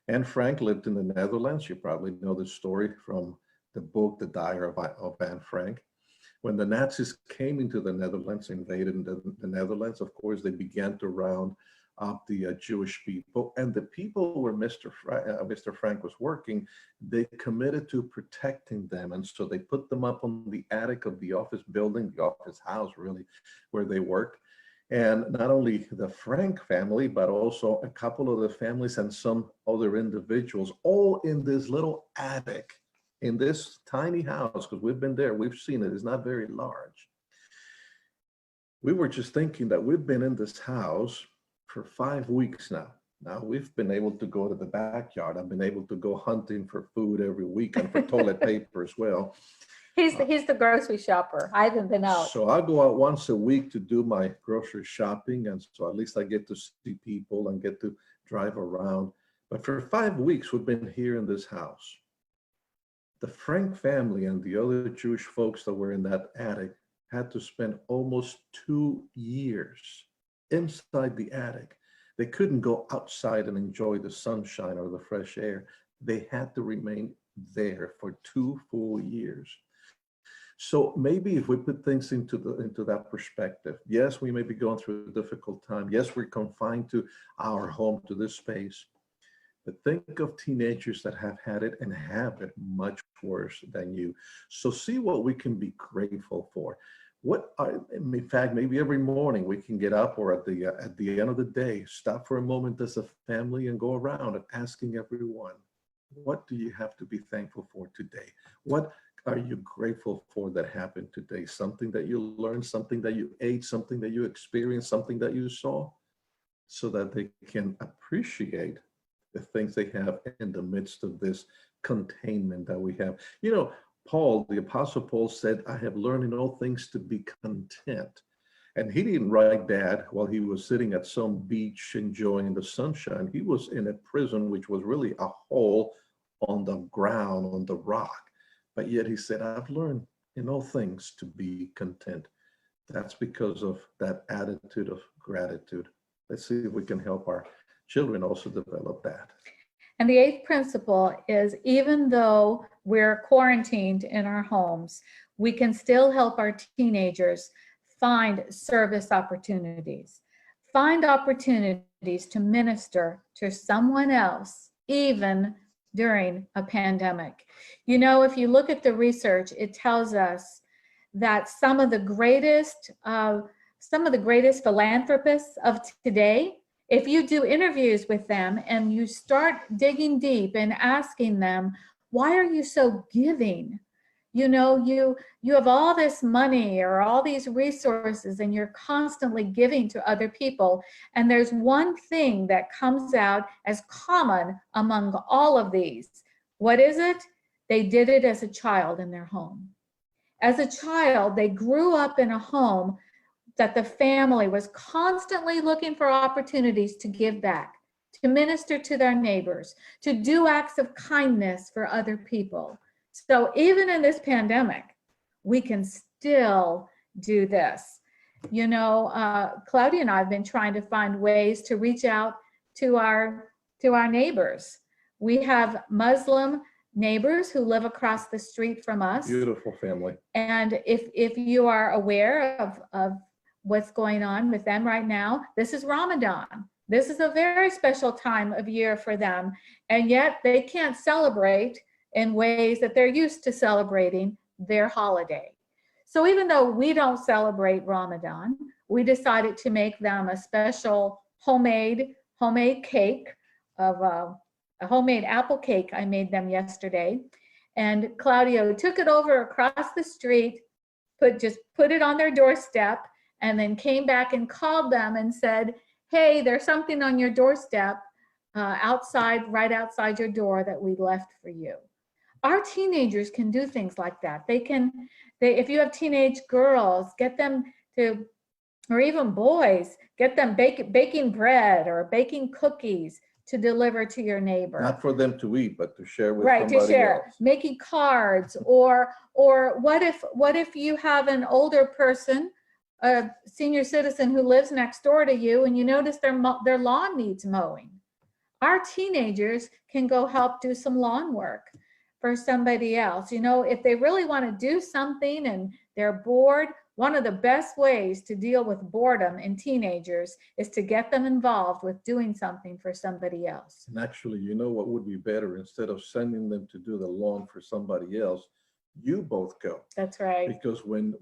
Anne Frank lived in the Netherlands. You probably know the story from the book, The Diary of Anne Frank. When the Nazis came into the Netherlands, invaded the Netherlands, of course, they began to round up the Jewish people. And the people where Mr. Frank was working, they committed to protecting them. And so they put them up on the attic of the office building, the office house, really, where they worked. And not only the Frank family, but also a couple of the families and some other individuals, all in this little attic, in this tiny house, because we've been there, we've seen it, it's not very large. We were just thinking that we've been in this house for 5 weeks now. Now we've been able to go to the backyard. I've been able to go hunting for food every week and for toilet paper as well. He's the grocery shopper. I haven't been out. So I go out once a week to do my grocery shopping. And so at least I get to see people and get to drive around. But for 5 weeks, we've been here in this house. The Frank family and the other Jewish folks that were in that attic had to spend almost 2 years inside the attic. They couldn't go outside and enjoy the sunshine or the fresh air. They had to remain there for 2 full years. So maybe if we put things into that perspective, yes, we may be going through a difficult time. Yes, we're confined to our home, to this space. But think of teenagers that have had it and have it much worse than you. So see what we can be grateful for. In fact, maybe every morning we can get up, or at the end of the day, stop for a moment as a family and go around and asking everyone, what do you have to be thankful for today? What are you grateful for that happened today? Something that you learned, something that you ate, something that you experienced, something that you saw, so that they can appreciate the things they have in the midst of this containment that we have. You know, Paul, the Apostle Paul said, I have learned in all things to be content. And he didn't write that while he was sitting at some beach enjoying the sunshine. He was in a prison, which was really a hole on the ground, on the rock. But yet he said, I've learned in all things to be content. That's because of that attitude of gratitude. Let's see if we can help our children also develop that. And the 8th principle is, even though we're quarantined in our homes, we can still help our teenagers find service opportunities. Find opportunities to minister to someone else, even during a pandemic. You know, if you look at the research, it tells us that some of the greatest philanthropists of today, if you do interviews with them and you start digging deep and asking them, why are you so giving? You know, you have all this money or all these resources and you're constantly giving to other people. And there's one thing that comes out as common among all of these. What is it? They did it as a child in their home. As a child, they grew up in a home that the family was constantly looking for opportunities to give back, to minister to their neighbors, to do acts of kindness for other people. So even in this pandemic, we can still do this. You know, Claudia and I have been trying to find ways to reach out to our neighbors. We have Muslim neighbors who live across the street from us. Beautiful family. And if you are aware of what's going on with them right now, this is Ramadan. This is a very special time of year for them. And yet they can't celebrate in ways that they're used to celebrating their holiday. So even though we don't celebrate Ramadan, we decided to make them a special homemade cake of a homemade apple cake I made them yesterday. And Claudio took it over across the street, just put it on their doorstep, and then came back and called them and said, hey, there's something on your doorstep right outside your door that we left for you. Our teenagers can do things like that. If you have teenage girls, get them to or even boys, get them baking bread or baking cookies to deliver to your neighbor. Not for them to eat, but to share with Right, to somebody share, else. making cards, or what if you have an older person, a senior citizen who lives next door to you, and you notice their lawn needs mowing? Our teenagers can go help do some lawn work for somebody else. You know, if they really want to do something and they're bored, one of the best ways to deal with boredom in teenagers is to get them involved with doing something for somebody else. And actually, you know what would be better? Instead of sending them to do the lawn for somebody else, you both go. That's right. Because when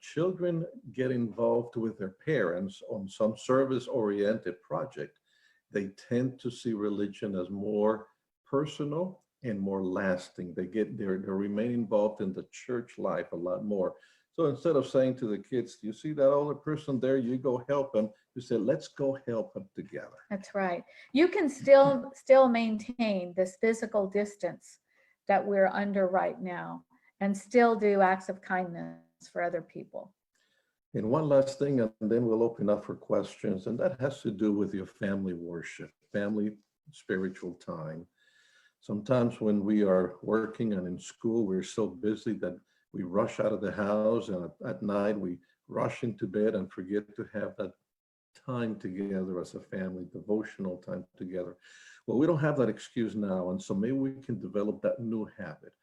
children get involved with their parents on some service-oriented project, they tend to see religion as more personal and more lasting. They remain involved in the church life a lot more. So instead of saying to the kids, you see that older person there, you go help them, you say, let's go help them together. That's right. You can still maintain this physical distance that we're under right now and still do acts of kindness for other people. And one last thing, and then we'll open up for questions, and that has to do with your family worship, family spiritual time. Sometimes when we are working and in school, we're so busy that we rush out of the house, and at night we rush into bed and forget to have that time together as a family, devotional time together. Well, we don't have that excuse now, and so maybe we can develop that new habit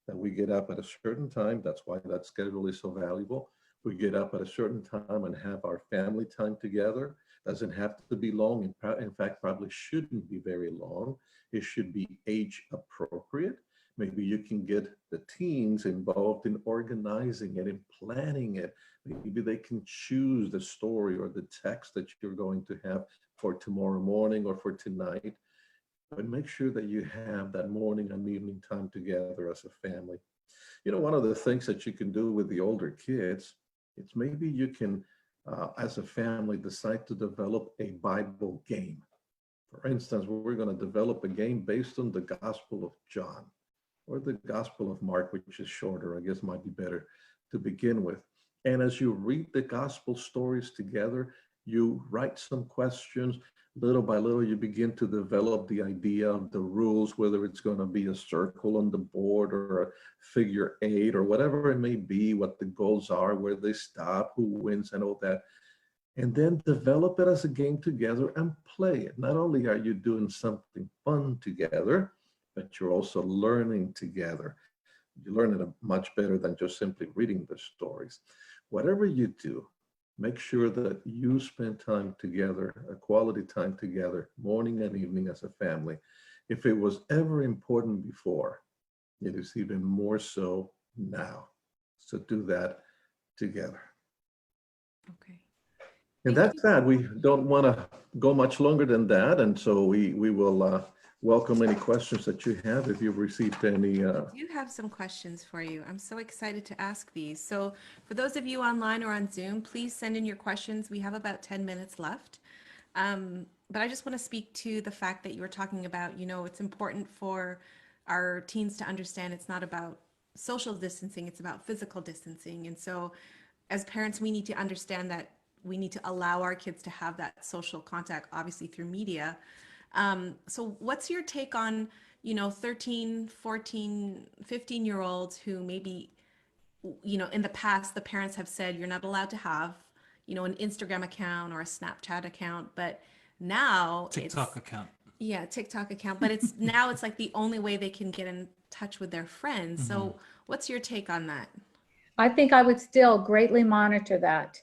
that we get up at a certain time. That's why that schedule is so valuable. We get up at a certain time and have our family time together. Doesn't have to be long. In fact, probably shouldn't be very long. It should be age appropriate. Maybe you can get the teens involved in organizing it and planning it. Maybe they can choose the story or the text that you're going to have for tomorrow morning or for tonight. But make sure that you have that morning and evening time together as a family. You know, one of the things that you can do with the older kids, it's maybe you can, as a family, decide to develop a Bible game. For instance, we're going to develop a game based on the Gospel of John or the Gospel of Mark, which is shorter, I guess might be better to begin with. And as you read the Gospel stories together, you write some questions. Little by little, you begin to develop the idea of the rules, whether it's going to be a circle on the board or a figure 8 or whatever it may be, what the goals are, where they stop, who wins and all that. And then develop it as a game together and play it. Not only are you doing something fun together, but you're also learning together. You learn it much better than just simply reading the stories. Whatever you do, make sure that you spend time together, a quality time together, morning and evening as a family. If it was ever important before, it is even more so now. So do that together. Okay. And that's that. We don't want to go much longer than that. And so we will welcome any questions that you have if you've received any. I do have some questions for you. I'm so excited to ask these. So for those of you online or on Zoom, please send in your questions. We have about 10 minutes left. But I just want to speak to the fact that you were talking about, you know, it's important for our teens to understand it's not about social distancing, it's about physical distancing. And so as parents, we need to understand that we need to allow our kids to have that social contact, obviously through media. So what's your take on, you know, 13, 14, 15-year-olds who maybe, you know, in the past, the parents have said you're not allowed to have, you know, an Instagram account or a Snapchat account, but now TikTok account. Yeah, TikTok account, but it's now it's like the only way they can get in touch with their friends. So what's your take on that? I think I would still greatly monitor that.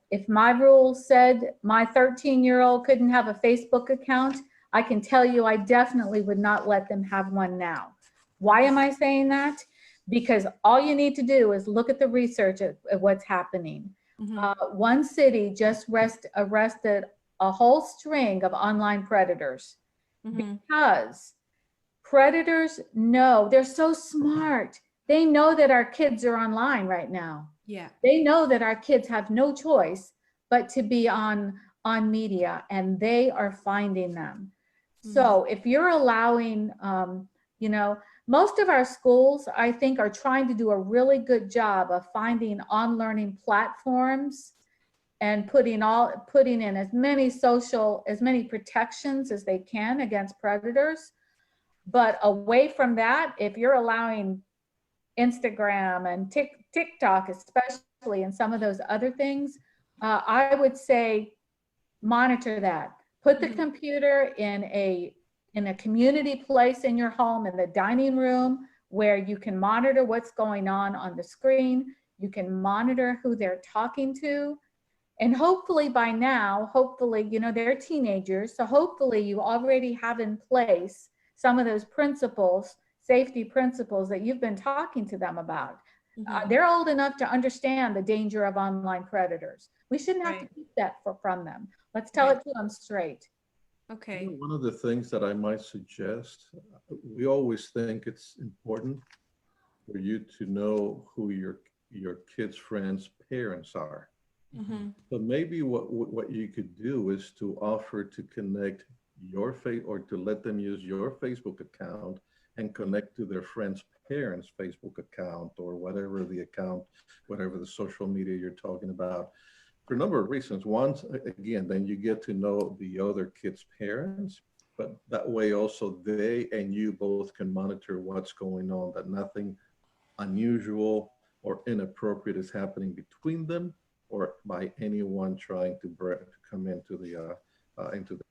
If my rules said my 13-year-old couldn't have a Facebook account, I can tell you I definitely would not let them have one now. Why am I saying that? Because all you need to do is look at the research of what's happening. One city just arrested a whole string of online predators because predators know, they're so smart. They know that our kids are online right now. Yeah. They know that our kids have no choice but to be on media, and they are finding them. So if you're allowing, you know, most of our schools, I think, are trying to do a really good job of finding on learning platforms and putting in as many protections as they can against predators. But away from that, if you're allowing Instagram and TikTok, especially, and some of those other things, I would say monitor that. Put the computer in a community place in your home, in the dining room, where you can monitor what's going on the screen. You can monitor who they're talking to. And hopefully by now, they're teenagers. So hopefully you already have in place some of those principles, safety principles that you've been talking to them about. They're old enough to understand the danger of online predators. We shouldn't have to keep that from them. Let's tell it to them straight. Okay. You know, one of the things that I might suggest, we always think it's important for you to know who your kids' friends' parents are. So maybe what you could do is to offer to connect your or to let them use your Facebook account and connect to their friends' parents' Facebook account, or whatever the social media you're talking about, for a number of reasons. One, again, then you get to know the other kids' parents, but that way also they and you both can monitor what's going on, that nothing unusual or inappropriate is happening between them or by anyone trying to come into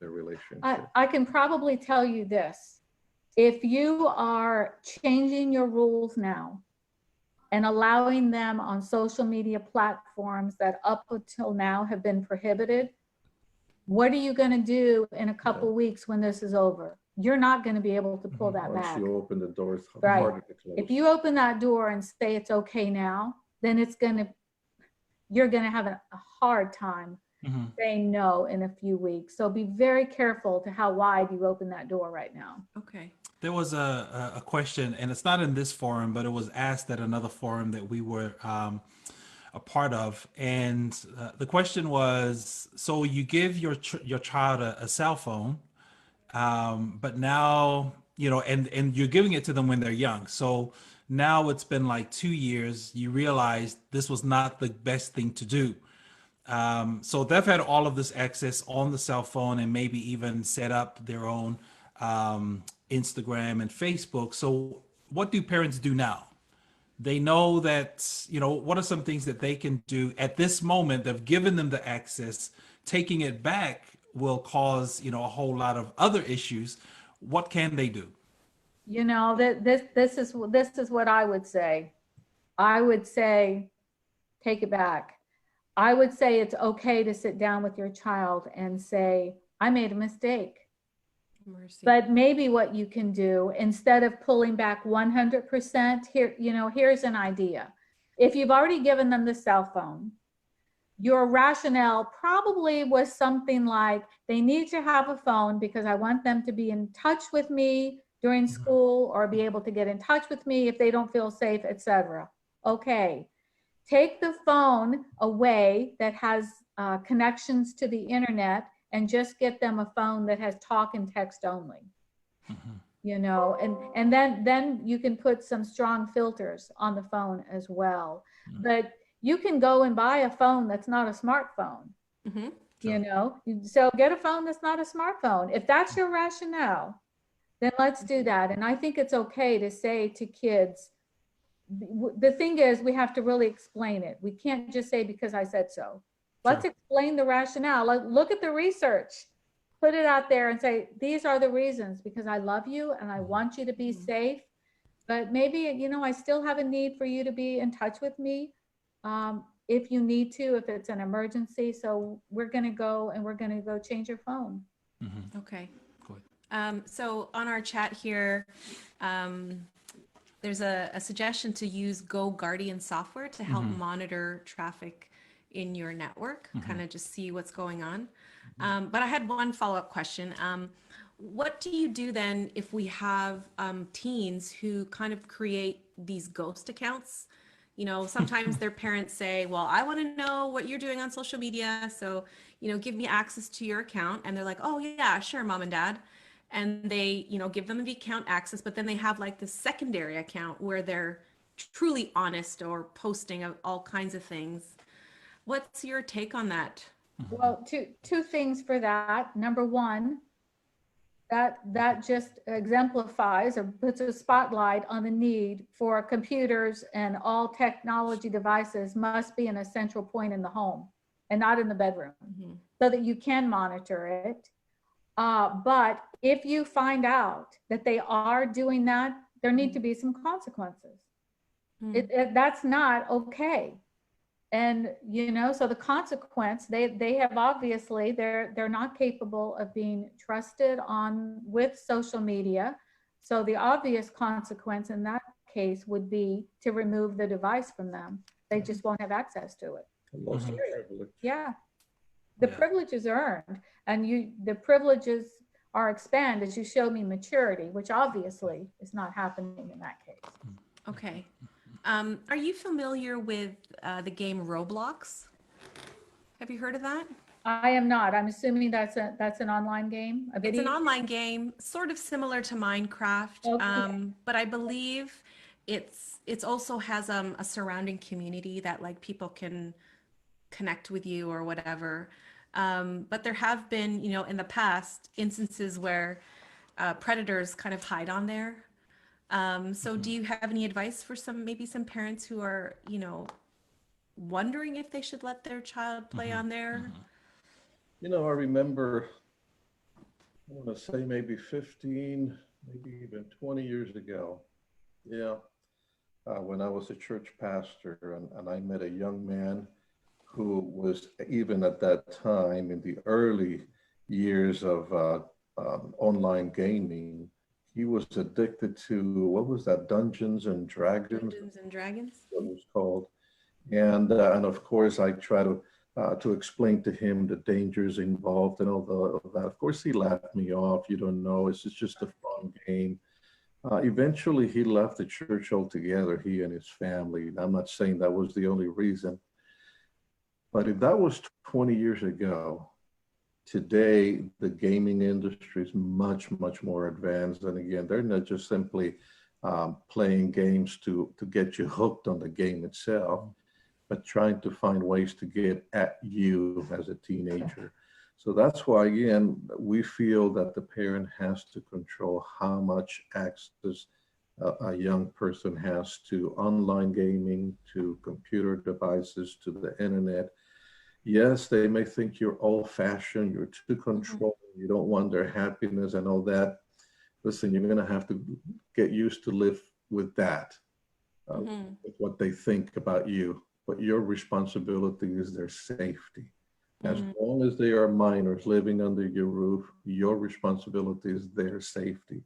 their relationship. I can probably tell you this. If you are changing your rules now and allowing them on social media platforms that up until now have been prohibited, what are you going to do in a couple weeks when this is over? You're not going to be able to pull that back. Once you open the door, it's Right. harder to close. If you open that door and say it's okay now, then you're going to have a hard time saying no in a few weeks. So be very careful to how wide you open that door right now. Okay. There was a question, and it's not in this forum, but it was asked at another forum that we were a part of. And the question was, so you give your child a cell phone, but now, and you're giving it to them when they're young. So now it's been like 2 years, you realize this was not the best thing to do. So they've had all of this access on the cell phone and maybe even set up their own Instagram and Facebook. So what do parents do now? They know that, what are some things that they can do at this moment? They've given them the access. Taking it back will cause, a whole lot of other issues. What can they do? This is what I would say. I would say, take it back. I would say it's okay to sit down with your child and say, I made a mistake. Mercy. But maybe what you can do, instead of pulling back 100%, here's an idea. If you've already given them the cell phone, your rationale probably was something like, they need to have a phone because I want them to be in touch with me during school, or be able to get in touch with me if they don't feel safe, etc. Okay. Take the phone away that has connections to the internet, and just get them a phone that has talk and text only. And then you can put some strong filters on the phone as well. But you can go and buy a phone that's not a smartphone. So get a phone that's not a smartphone. If that's your rationale, then let's do that. And I think it's okay to say to kids, the thing is, we have to really explain it. We can't just say because I said so. Let's explain the rationale. Look at the research, put it out there and say, these are the reasons, because I love you and I want you to be safe. But maybe, I still have a need for you to be in touch with me if you need to, if it's an emergency. So we're going to go change your phone. Okay. Good. So on our chat here, there's a suggestion to use Go Guardian software to help monitor traffic in your network, kind of just see what's going on. But I had one follow-up question. What do you do then if we have teens who kind of create these ghost accounts? Sometimes their parents say, well, I want to know what you're doing on social media. So, give me access to your account. And they're like, oh yeah, sure, mom and dad. And they, give them the account access, but then they have like this secondary account where they're truly honest or posting of all kinds of things. What's your take on that? Well, two things for that. Number one, that just exemplifies or puts a spotlight on the need for computers, and all technology devices must be in a central point in the home and not in the bedroom, so that you can monitor it. But if you find out that they are doing that, there need to be some consequences. That's not okay. And, you know, so the consequence, they have obviously, they're not capable of being trusted on with social media. So the obvious consequence in that case would be to remove the device from them. They just won't have access to it. Loss of privilege. Yeah. The privilege is earned, and the privileges are expanded as you show me maturity, which obviously is not happening in that case. Okay. Are you familiar with the game Roblox? Have you heard of that? I am not. I'm assuming that's an online game. It's an online game, sort of similar to Minecraft, Okay. but I believe it's also has a surrounding community that like people can connect with you or whatever. But there have been, you know, in the past instances where predators kind of hide on there. So do you have any advice for maybe some parents who are, you know, wondering if they should let their child play on there? You know, I remember, I want to say maybe 15, maybe even 20 years ago. Yeah. When I was a church pastor, and I met a young man who was, even at that time in the early years of online gaming, he was addicted to, what was that, Dungeons and Dragons? Dungeons and Dragons? What it was called. And of course, I try to explain to him the dangers involved and all of that. Of course, he laughed me off. You don't know, it's just a fun game. Eventually, he left the church altogether, he and his family. I'm not saying that was the only reason, but if that was 20 years ago, today, the gaming industry is much, much more advanced. And again, they're not just simply playing games to get you hooked on the game itself, but trying to find ways to get at you as a teenager. So that's why, again, we feel that the parent has to control how much access a young person has to online gaming, to computer devices, to the internet. Yes, they may think you're old-fashioned, you're too controlling, you don't want their happiness and all that. Listen, you're going to have to get used to live with that, with what they think about you. But your responsibility is their safety. As long as they are minors living under your roof, your responsibility is their safety.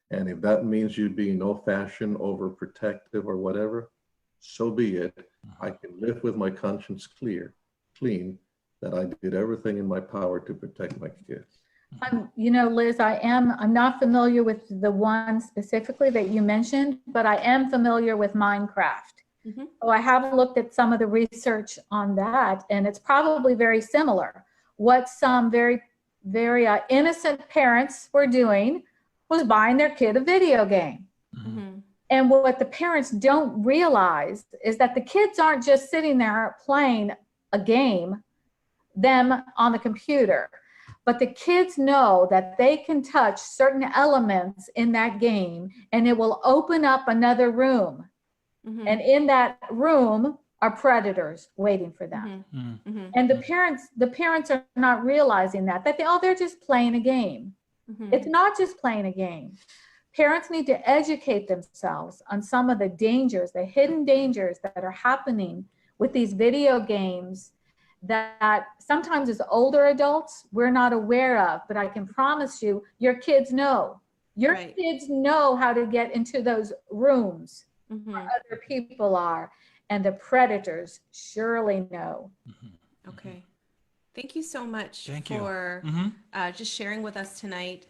And if that means you being old-fashioned, overprotective, or whatever, so be it. I can live with my conscience clean, that I did everything in my power to protect my kids. You know, Liz, I'm not familiar with the one specifically that you mentioned, but I am familiar with Minecraft. So I have looked at some of the research on that, and it's probably very similar. What some very, very innocent parents were doing was buying their kid a video game. And what the parents don't realize is that the kids aren't just sitting there playing a game, them on the computer, but the kids know that they can touch certain elements in that game and it will open up another room. And in that room are predators waiting for them. And the parents are not realizing that they're just playing a game. It's not just playing a game. Parents need to educate themselves on some of the dangers, the hidden dangers that are happening with these video games that sometimes as older adults, we're not aware of, but I can promise you, your kids know. Your kids know how to get into those rooms where other people are, and the predators surely know. Okay. Thank you so much Thank for just sharing with us tonight.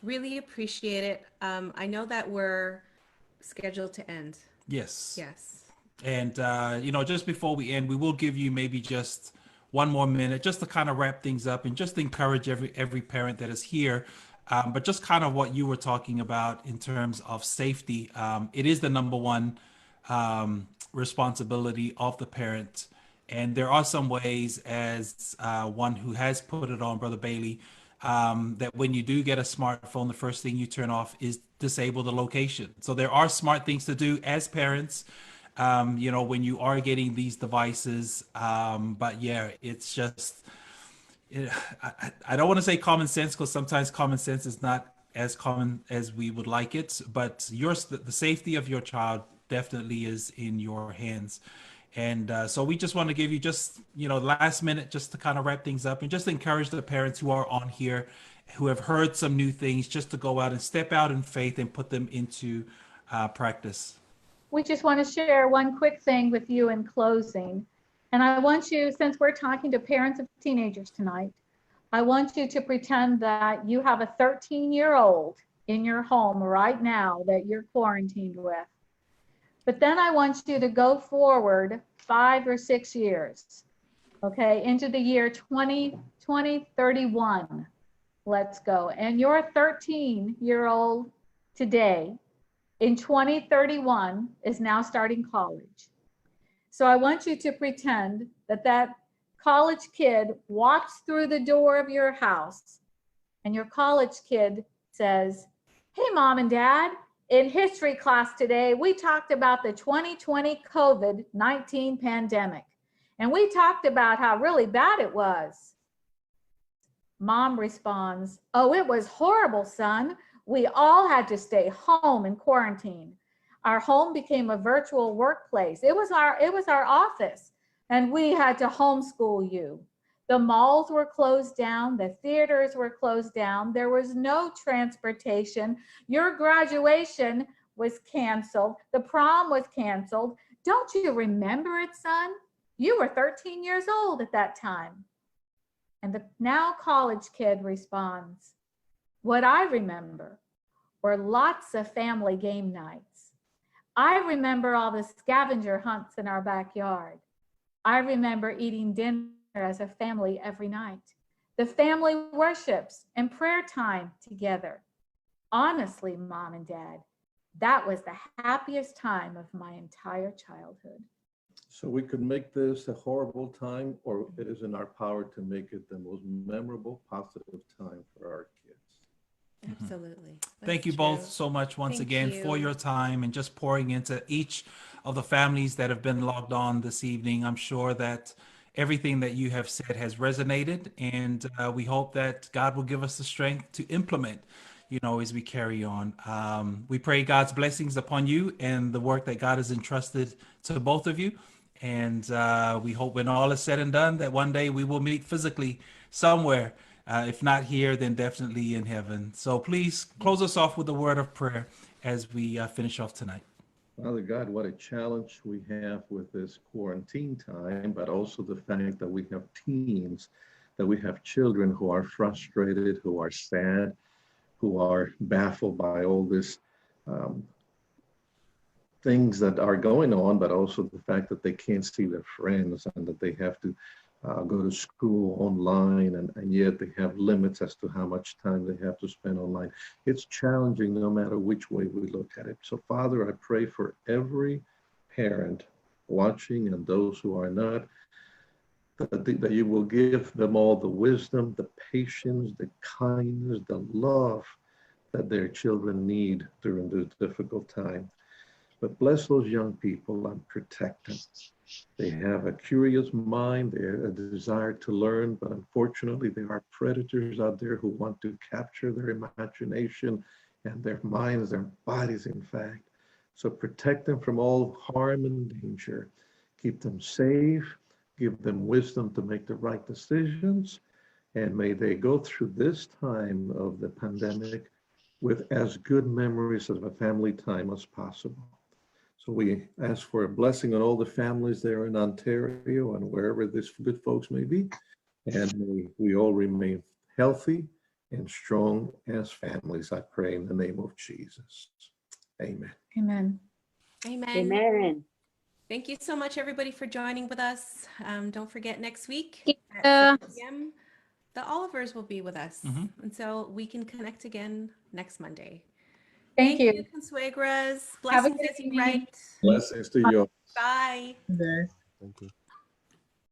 Really appreciate it. I know that we're scheduled to end. Yes. Yes. And, you know, just before we end, we will give you maybe just one more minute just to kind of wrap things up and just encourage every parent that is here. But just kind of what you were talking about in terms of safety. It is the number one responsibility of the parent And there are some ways, as one who has put it on, Brother Bailey, that when you do get a smartphone, the first thing you turn off is disable the location. So there are smart things to do as parents, when you are getting these devices. But yeah, it's just, I don't want to say common sense, because sometimes common sense is not as common as we would like it. But the safety of your child definitely is in your hands. And so we just want to give you just, last minute, just to kind of wrap things up and just encourage the parents who are on here, who have heard some new things, just to go out and step out in faith and put them into practice. We just want to share one quick thing with you in closing. And I want you, since we're talking to parents of teenagers tonight, I want you to pretend that you have a 13-year-old in your home right now that you're quarantined with. But then I want you to go forward 5 or 6 years, okay, into the year 2031. Let's go. And your 13-year-old today in 2031 is now starting college. So I want you to pretend that that college kid walks through the door of your house and your college kid says, "Hey, Mom and Dad, in history class today, we talked about the 2020 COVID-19 pandemic, and we talked about how really bad it was." Mom responds, "Oh, it was horrible, son. We all had to stay home in quarantine. Our home became a virtual workplace. It was our office, and we had to homeschool you. The malls were closed down. The theaters were closed down. There was no transportation. Your graduation was canceled. The prom was canceled. Don't you remember it, son? You were 13 years old at that time." And the now college kid responds, "What I remember were lots of family game nights. I remember all the scavenger hunts in our backyard. I remember eating dinner as a family every night, the family worships and prayer time together. Honestly, Mom and Dad, that was the happiest time of my entire childhood." So we could make this a horrible time, or it is in our power to make it the most memorable, positive time for our kids. Absolutely. Thank you both so much once Thank again for you. your time and just pouring into each of the families that have been logged on this evening. I'm sure that everything that you have said has resonated, and we hope that God will give us the strength to implement, as we carry on. We pray God's blessings upon you and the work that God has entrusted to both of you. And we hope when all is said and done that one day we will meet physically somewhere. If not here, then definitely in heaven. So please close us off with a word of prayer as we finish off tonight. Father God, what a challenge we have with this quarantine time, but also the fact that we have teens, that we have children who are frustrated, who are sad, who are baffled by all this things that are going on, but also the fact that they can't see their friends and that they have to go to school online, and yet they have limits as to how much time they have to spend online. It's challenging no matter which way we look at it. So Father, I pray for every parent watching and those who are not, that you will give them all the wisdom, the patience, the kindness, the love that their children need during this difficult time. But bless those young people and protect them. They have a curious mind, they have a desire to learn, but unfortunately there are predators out there who want to capture their imagination and their minds, their bodies, in fact. So protect them from all harm and danger. Keep them safe, give them wisdom to make the right decisions, and may they go through this time of the pandemic with as good memories of a family time as possible. So we ask for a blessing on all the families there in Ontario and wherever these good folks may be. And may we all remain healthy and strong as families, I pray in the name of Jesus. Amen. Amen. Amen. Amen. Thank you so much, everybody, for joining with us. Don't forget next week Yeah. at 6 p.m. the Olivers will be with us. And so we can connect again next Monday. Thank you. Consuegras. Have a Blessings good as you evening. write. Blessings to you all. Bye. Thank you.